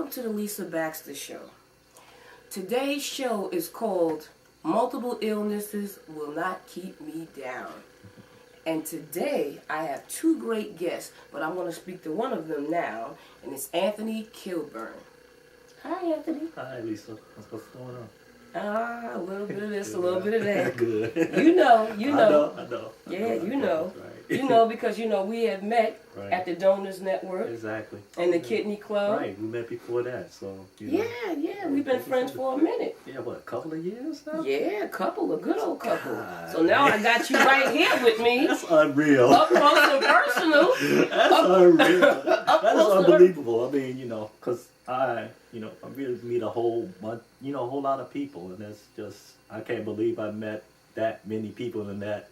Welcome to the Lisa Baxter Show. Today's show is called Multiple Illnesses Will Not Keep Me Down. And today I have two great guests, but I want to speak to one of them now, and it's Anthony Kilburn. Hi, Anthony. Hi, Lisa. What's going on? A little bit of this, a little bit of that. Good. You know. I know. Yeah, you know. Right. You know, because, we have met Right. at the Donors Network. Exactly. And the Kidney Club. Right, we met before that, so. Yeah, we've been friends for a minute. Yeah, what, a couple of years now? Yeah, a good old couple. God. So now I got you right here with me. That's unreal. Up close and personal. That's unreal. That is close and unbelievable. I mean, because I really meet a whole bunch, a whole lot of people, and it's just, I can't believe I met that many people in that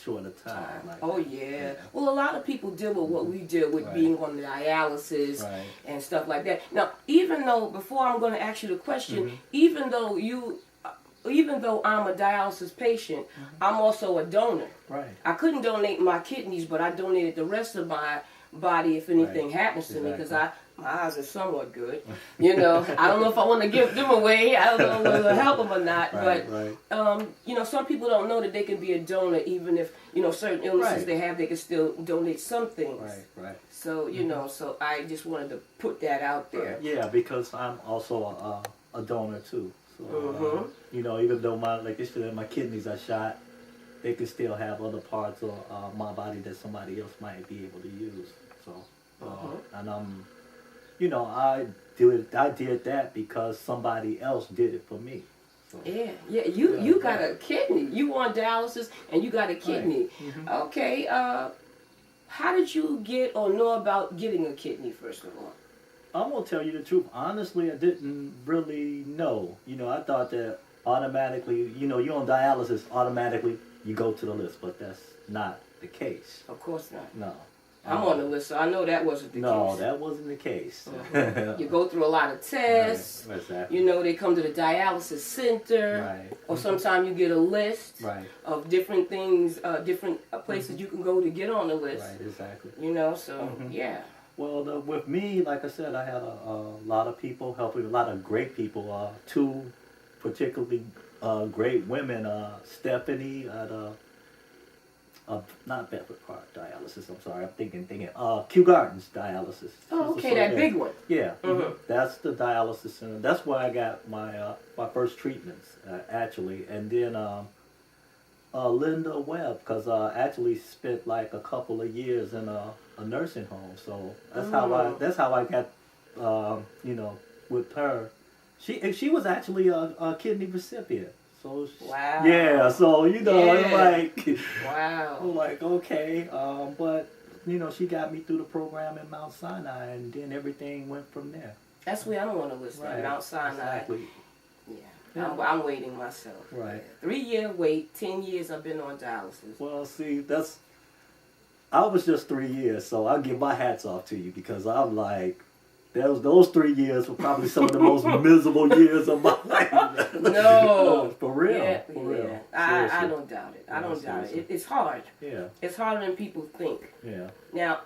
short a time. Like, Oh, yeah. Well, a lot of people deal with what we deal with, Right. being on the dialysis Right. and stuff like that. Now, even though, before I'm going to ask you the question, Mm-hmm. even though I'm a dialysis patient, I'm also a donor. Right. I couldn't donate my kidneys, but I donated the rest of my body if anything Right. happens to me, because Exactly. my eyes are somewhat good. I don't know if I want to give them away. I don't know whether it'll help them or not. Right, But some people don't know that they can be a donor, even if certain illnesses Right. they have, they can still donate some things. Right. So so I just wanted to put that out there. Yeah, because I'm also a donor too. So even though my kidneys are shot, they can still have other parts of my body that somebody else might be able to use. So, and I did that because somebody else did it for me. So, Yeah. You got a kidney. You on dialysis and you got a kidney. Right. Okay. How did you get or know about getting a kidney, first of all? I'm gonna tell you the truth. Honestly, I didn't really know. I thought that automatically, you're on dialysis, automatically you go to the list, but that's not the case. Of course not. No. I'm on the list, so I know that wasn't the No, case. that wasn't the case. You go through a lot of tests. Right, exactly. They come to the dialysis center. Right. Or sometimes you get a list Right. of different things, different places you can go to get on the list. Right, exactly. Yeah. Well, with me, like I said, I had a lot of people helping, a lot of great people. Two particularly great women, Stephanie at not Bedford Park dialysis. I'm sorry, I'm thinking. Kew Gardens dialysis. Oh, okay, that big one. Yeah, that's the dialysis center. That's where I got my first treatments actually, and then Linda Webb, because I actually spent like a couple of years in a nursing home. So that's how I got with her. She was actually a kidney recipient. So Wow. Yeah, so I'm like, Wow. I'm like, okay, but she got me through the program in Mount Sinai, and then everything went from there. That's where I'm on the list. Right. Mount Sinai. Exactly. Yeah. I'm waiting myself. Right. 3-year wait. 10 years I've been on dialysis. Well, see, I was just 3 years, so I'll give my hats off to you, because I'm like, those 3 years were probably some of the most miserable years of my life. No. For real. Yeah, For real. I don't doubt it. I Yeah, don't doubt it. seriously. It's hard. Yeah. It's harder than people think. Yeah. Now,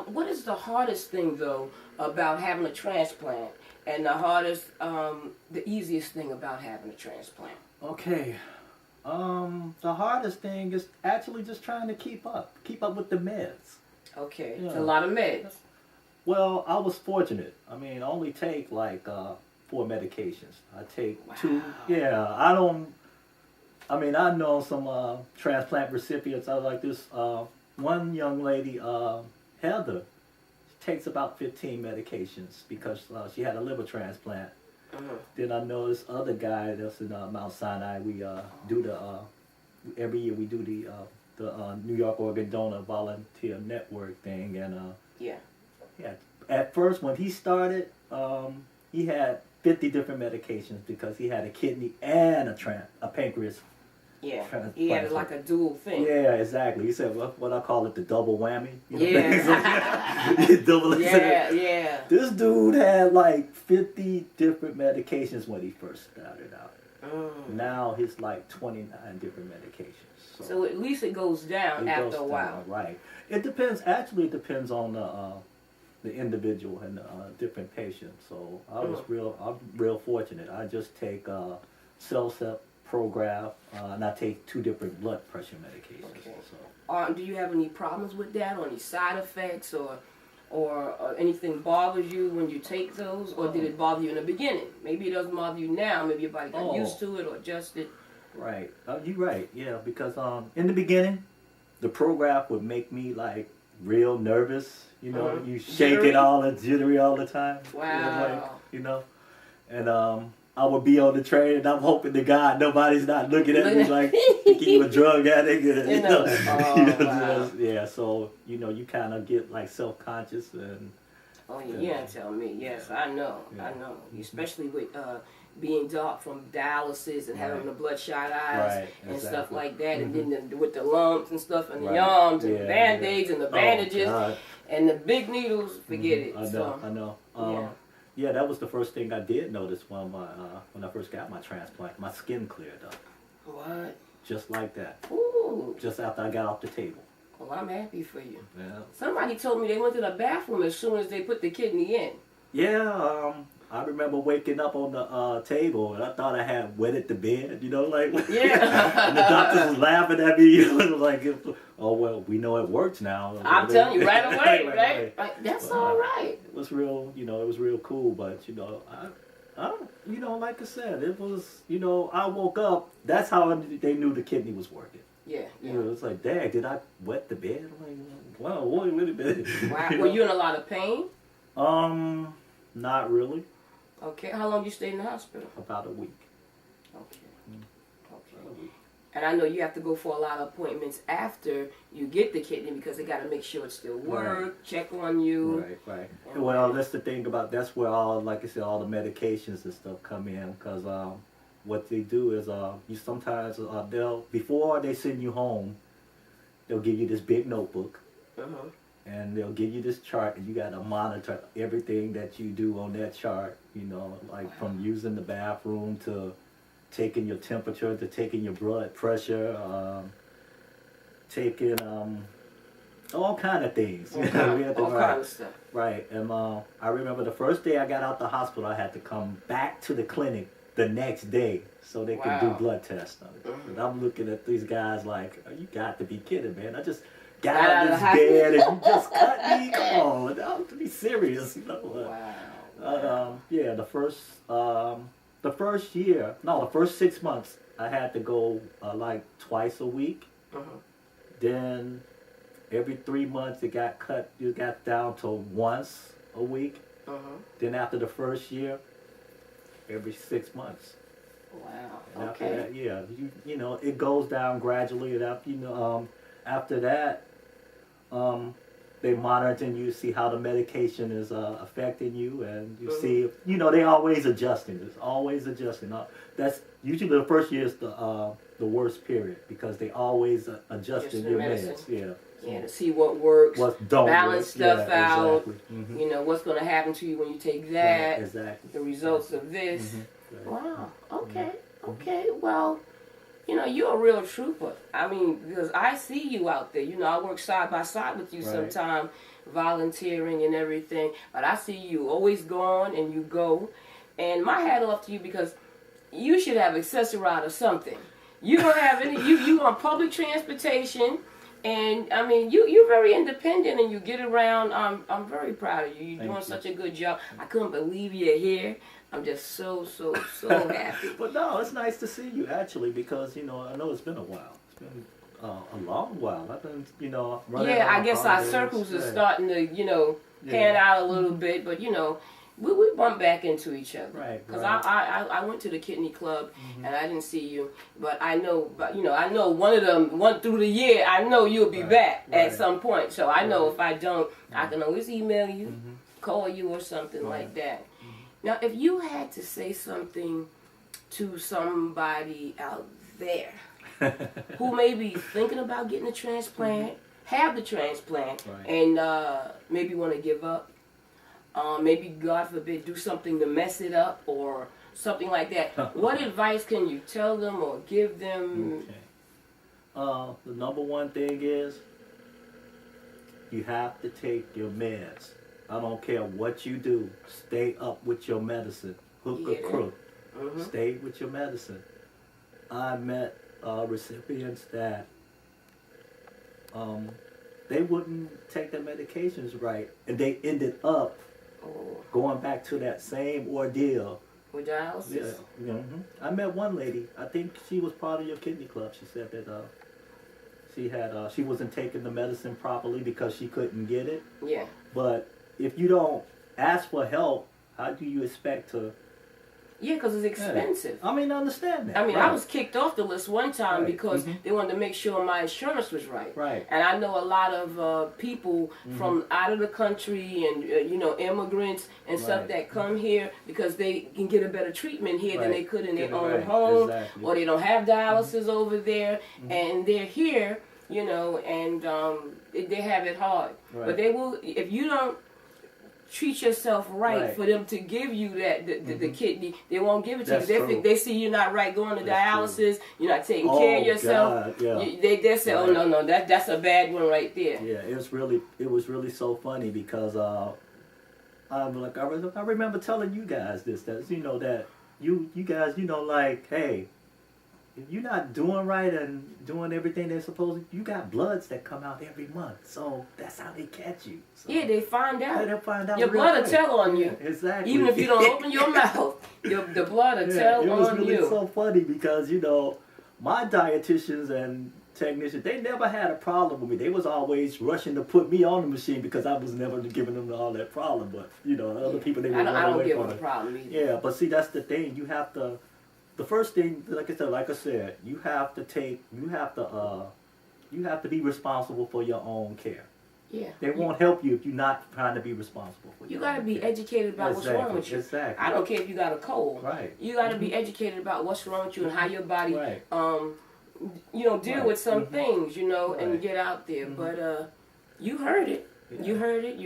what is the hardest thing, though, about having a transplant? And the easiest thing about having a transplant? Okay. The hardest thing is actually just trying to keep up with the meds. Okay. Yeah. It's a lot of meds. Well, I was fortunate. I mean, I only take like 4 medications. I take 2. Yeah, I know some transplant recipients. I like this one young lady, Heather. She takes about 15 medications because she had a liver transplant. Then I know this other guy that's in Mount Sinai. We do every year we do the New York Organ Donor Volunteer Network thing, and Yeah. At first when he started, he had 50 different medications because he had a kidney and a pancreas. Yeah. Transplant. He had like a dual thing. Yeah, exactly. He said what I call it, the double whammy. Yeah. Double Yeah. This dude had like 50 different medications when he first started out. Now he's like 29 different medications. So at least it goes down after a while. Right. It depends. Actually, it depends on the individual and different patients. So I'm real fortunate. I just take CellCept, Prograf, and I take 2 different blood pressure medications. Okay. So. Do you have any problems with that, or any side effects, or anything bothers you when you take those, or did it bother you in the beginning? Maybe it doesn't bother you now. Maybe your body got used to it or adjusted. Right. You're right. Yeah, because in the beginning, the Prograf would make me like real nervous. You know, you shake it all and jittery all the time. Wow. And I would be on the train and I'm hoping to God nobody's not looking at me like thinking you a drug addict. Yeah. So you kind of get like self-conscious and. Oh, yeah, tell me. Yes, I know. I know. Especially with being dark from dialysis and having the bloodshot eyes and stuff like that. And then with the lumps and stuff in the arms and the Band-Aids and the bandages and the big needles, forget it. I know. Yeah, that was the first thing I did notice when I first got my transplant. My skin cleared up. What? Just like that. Ooh. Just after I got off the table. Well, I'm happy for you. Yeah. Somebody told me they went to the bathroom as soon as they put the kidney in. Yeah, I remember waking up on the table and I thought I had wetted the bed, Yeah. And the doctors was laughing at me, like, oh, well, we know it works now. I'm telling you, right away, right? Like, that's all right. It was real, it was real cool, but, like I said, it was, I woke up, that's how they knew the kidney was working. Yeah. It's like, Dad, did I wet the bed? I'm like, wow, wait a minute. Wow. Were you in a lot of pain? Not really. Okay. How long you stayed in the hospital? About a week. Okay. And I know you have to go for a lot of appointments after you get the kidney because they got to make sure it still works, check on you. Right. Well, that's the thing that's where all, like I said, all the medications and stuff come in because what they do is you sometimes before they send you home, they'll give you this big notebook. And they'll give you this chart, and you got to monitor everything that you do on that chart. From using the bathroom to taking your temperature to taking your blood pressure, taking all kind of things. All kind of stuff. Right, and I remember the first day I got out the hospital, I had to come back to the clinic the next day so they could do blood tests on it. And I'm looking at these guys like, oh, you got to be kidding, man! I just got out of this bed and you just cut me. Come on, don't be serious. Wow. The first 6 months I had to go like twice a week. Then every 3 months it got cut. You got down to once a week. Then after the first year, every 6 months. Wow. And Okay. after that, it goes down gradually. And after that, they monitor you, see how the medication is affecting you, and you see if, they always adjusting. It's always adjusting. That's usually the first year is the worst period because they always adjusting your meds. Yeah, to see what works, don't balance work. stuff out. Exactly. What's going to happen to you when you take that. Right, exactly. The results of this. Right. Wow. Okay. Well, you're a real trooper. I mean, because I see you out there. I work side by side with you sometime, volunteering and everything. But I see you always gone and you go. And my hat off to you because you should have accessoride or something. You don't have any. You on public transportation. And I mean, you're very independent and you get around. I'm very proud of you. You're doing such a good job. I couldn't believe you're here. I'm just so happy. But no, it's nice to see you actually because I know it's been a while. It's been a long while. I've been running. Yeah, I guess our circles are starting to pan out a little bit, but we bump back into each other. Right. Because I went to the kidney club and I didn't see you, but I know one of them through the year. I know you'll be back at some point. So I know if I don't, I can always email you, call you, or something like that. Now, if you had to say something to somebody out there who may be thinking about getting a transplant, have the transplant, and maybe want to give up, maybe, God forbid, do something to mess it up or something like that, what advice can you tell them or give them? Okay. The number one thing is you have to take your meds I don't care what you do. Stay up with your medicine. Hook or crook. Mm-hmm. Stay with your medicine. I met recipients that they wouldn't take their medications right, and they ended up going back to that same ordeal. With dialysis? Yeah. Mm-hmm. I met one lady. I think she was part of your kidney club. She said that she wasn't taking the medicine properly because she couldn't get it. Yeah. But if you don't ask for help, how do you expect to? Yeah, because it's expensive. Yeah. I mean, I understand that. I mean, right. I was kicked off the list one time Right. because Mm-hmm. they wanted to make sure my insurance was right. Right. And I know a lot of people Mm-hmm. from out of the country and, immigrants and stuff Right. that come here because they can get a better treatment here than Right. they could in their own Right. home. Exactly. Or they don't have dialysis over there. And they're here, and they have it hard. Right. But they will, if you don't treat yourself right, for them to give you the kidney, they won't give it to That's you. true. They see you're not right going to That's dialysis, you're not taking care of yourself. God, yeah. They say, Right. oh no, that's a bad one right there. Yeah, it was really so funny because I'm like I remember telling you guys this that that you guys like, hey, if you're not doing right and doing everything they're supposed to, you got bloods that come out every month, so that's how they catch you. So, Yeah, they find out. they'll find out Your real blood will quick. tell on you. Yeah, exactly. Even if you don't open your mouth, the blood will tell it was on really you. so funny because my dietitians and technicians, they never had a problem with me. They was always rushing to put me on the machine because I was never giving them all that problem. But other people, they would run I don't away give from them a it. problem either. Yeah, but see, that's the thing. You have to. The first thing, like I said, you have to be responsible for your own care. Yeah. They won't help you if you're not trying to be responsible for You your got to own be care. educated about what's wrong with you. Exactly. I don't care if you got a cold. Right. You got to be educated about what's wrong with you and how your body, Right. deal Right. with some things, and Right. get out there. Mhm. But you heard it. Yeah. You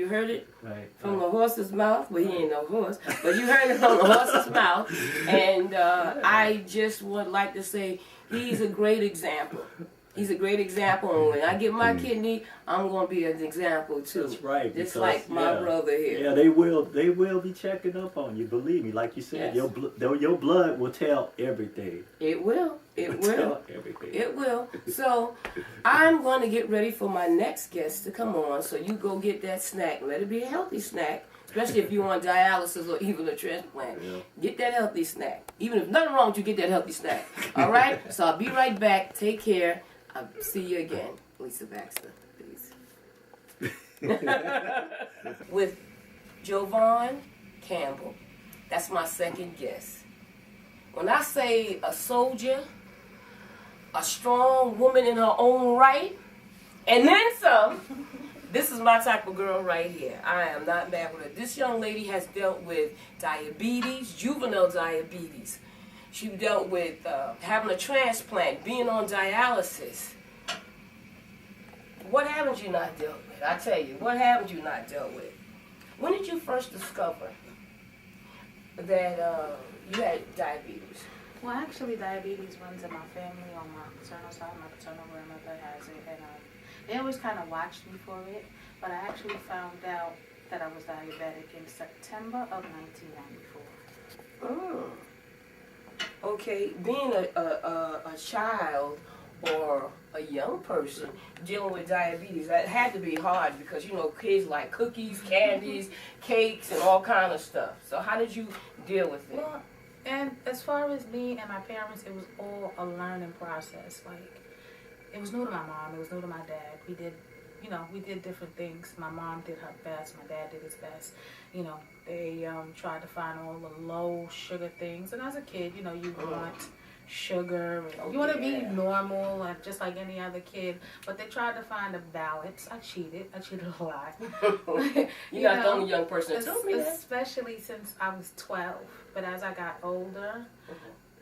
heard it Right. from the horse's mouth. Well, he ain't no horse, but you heard it from the horse's mouth. And I just would like to say he's a great example. He's a great example, and when I get my kidney, I'm going to be an example too. That's right. Just because, like my brother here. Yeah, they will be checking up on you. Believe me, like you said, Yes. your blood will tell everything. It will. It It'll will. tell everything. It will. So I'm going to get ready for my next guest to come on. So you go get that snack. Let it be a healthy snack, especially if you're on dialysis or even a transplant. Yeah. Get that healthy snack. Even if nothing wrong with you, get that healthy snack. All right? So I'll be right back. Take care. I'll see you again. Lisa Baxter. Peace. With Jovan Campbell. That's my second guest. When I say a soldier, a strong woman in her own right, and then some, this is my type of girl right here. I am not mad with her. This young lady has dealt with diabetes, juvenile diabetes. She dealt with having a transplant, being on dialysis. What haven't you not dealt with? I tell you, what haven't you not dealt with? When did you first discover that you had diabetes? Well, actually, diabetes runs in my family on my paternal side. My paternal grandmother has it, and they always kind of watched me for it. But I actually found out that I was diabetic in September of 1994. Okay, being a child or a young person dealing with diabetes, that had to be hard because, kids like cookies, candies, cakes, and all kind of stuff. So how did you deal with it? Well, and as far as me and my parents, it was all a learning process. Like, it was new to my mom, it was new to my dad. We did different things. My mom did her best, my dad did his best. They tried to find all the low sugar things. And as a kid, you want sugar, and you want to be normal and just like any other kid. But they tried to find a balance. I cheated a lot. You're not the only young person that told me that. Especially since I was 12. But as I got older,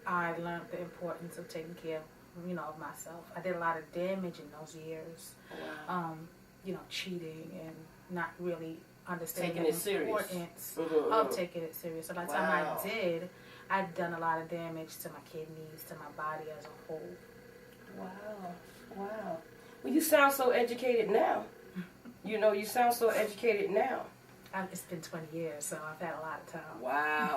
I learned the importance of taking care of myself. I did a lot of damage in those years. Wow. Cheating and not really understanding Taking it the serious. importance of taking it serious. So by the time I did, I'd done a lot of damage to my kidneys, to my body as a whole. Wow. Well, you sound so educated now. You sound so educated now. It's been 20 years, so I've had a lot of time. Wow.